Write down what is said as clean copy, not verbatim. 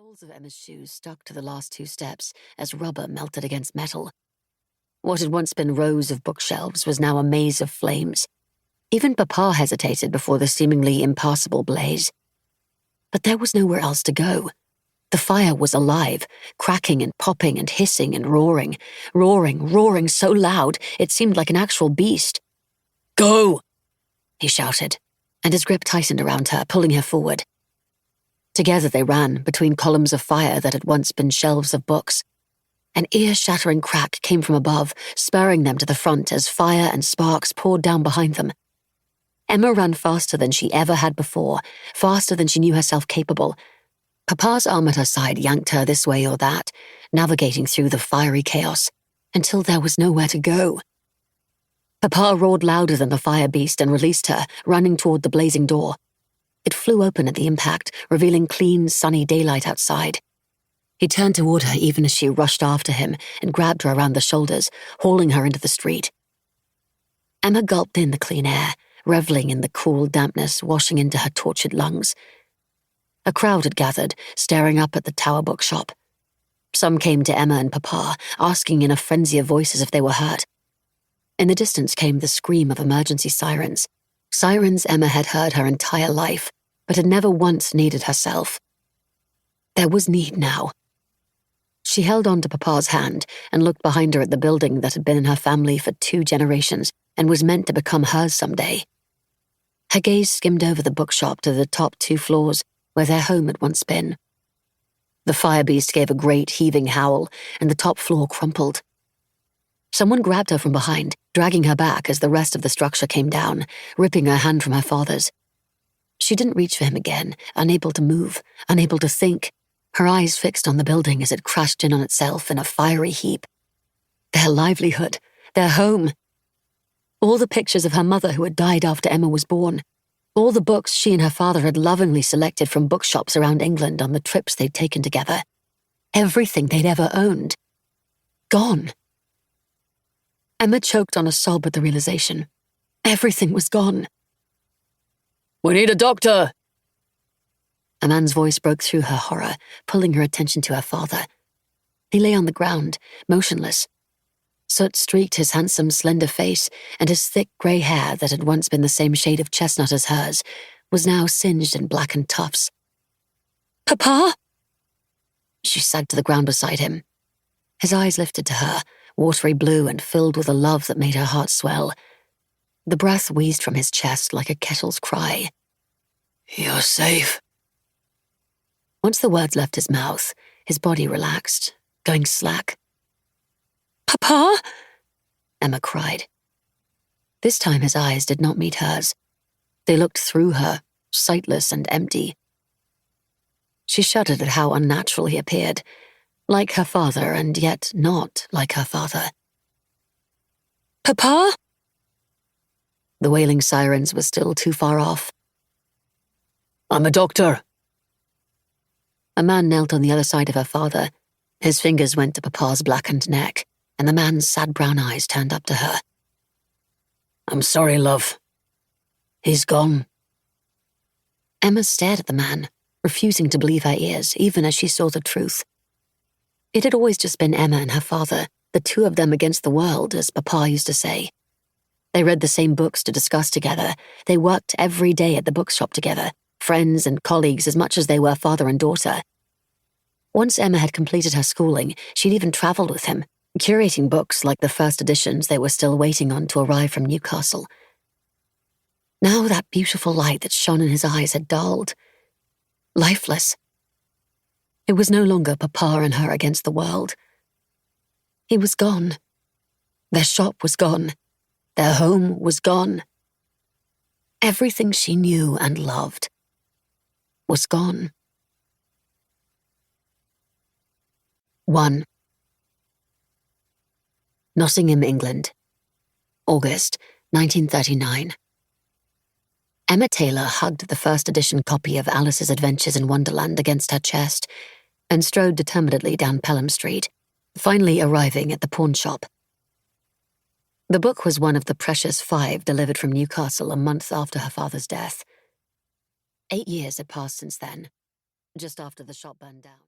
soles of Emma's shoes stuck to the last two steps as rubber melted against metal. What had once been rows of bookshelves was now a maze of flames. Even Papa hesitated before the seemingly impassable blaze. But there was nowhere else to go. The fire was alive, cracking and popping and hissing and roaring so loud it seemed like an actual beast. "Go!" he shouted, and his grip tightened around her, pulling her forward. Together they ran between columns of fire that had once been shelves of books. An ear-shattering crack came from above, spurring them to the front as fire and sparks poured down behind them. Emma ran faster than she ever had before, faster than she knew herself capable. Papa's arm at her side yanked her this way or that, navigating through the fiery chaos, until there was nowhere to go. Papa roared louder than the fire beast and released her, running toward the blazing door. It flew open at the impact, revealing clean, sunny daylight outside. He turned toward her even as she rushed after him and grabbed her around the shoulders, hauling her into the street. Emma gulped in the clean air, reveling in the cool dampness washing into her tortured lungs. A crowd had gathered, staring up at the tower bookshop. Some came to Emma and Papa, asking in a frenzy of voices if they were hurt. In the distance came the scream of emergency sirens. Sirens Emma had heard her entire life, but had never once needed herself. There was need now. She held on to Papa's hand and looked behind her at the building that had been in her family for 2 generations and was meant to become hers someday. Her gaze skimmed over the bookshop to the top 2 floors where their home had once been. The fire beast gave a great heaving howl and the top floor crumpled. Someone grabbed her from behind, dragging her back as the rest of the structure came down, ripping her hand from her father's. She didn't reach for him again, unable to move, unable to think, her eyes fixed on the building as it crashed in on itself in a fiery heap. Their livelihood, their home. All the pictures of her mother who had died after Emma was born. All the books she and her father had lovingly selected from bookshops around England on the trips they'd taken together. Everything they'd ever owned. Gone. Emma choked on a sob at the realization. Everything was gone. "We need a doctor!" A man's voice broke through her horror, pulling her attention to her father. He lay on the ground, motionless. Soot streaked his handsome, slender face, and his thick grey hair that had once been the same shade of chestnut as hers was now singed in blackened tufts. "Papa?" She sagged to the ground beside him. His eyes lifted to her, watery blue and filled with a love that made her heart swell. The breath wheezed from his chest like a kettle's cry. "You're safe." Once the words left his mouth, his body relaxed, going slack. "Papa?" Emma cried. This time his eyes did not meet hers. They looked through her, sightless and empty. She shuddered at how unnatural he appeared, like her father and yet not like her father. "Papa?" The wailing sirens were still too far off. "I'm a doctor." A man knelt on the other side of her father. His fingers went to Papa's blackened neck, and the man's sad brown eyes turned up to her. "I'm sorry, love. He's gone." Emma stared at the man, refusing to believe her ears, even as she saw the truth. It had always just been Emma and her father, the 2 of them against the world, as Papa used to say. They read the same books to discuss together. They worked every day at the bookshop together, friends and colleagues as much as they were father and daughter. Once Emma had completed her schooling, she'd even travelled with him, curating books like the first editions they were still waiting on to arrive from Newcastle. Now that beautiful light that shone in his eyes had dulled. Lifeless. It was no longer Papa and her against the world. He was gone. Their shop was gone. Their home was gone. Everything she knew and loved was gone. 1. Nottingham, England. August, 1939. Emma Taylor hugged the first edition copy of Alice's Adventures in Wonderland against her chest and strode determinedly down Pelham Street, finally arriving at the pawn shop. The book was one of the precious 5 delivered from Newcastle a month after her father's death. 8 years had passed since then, just after the shop burned down.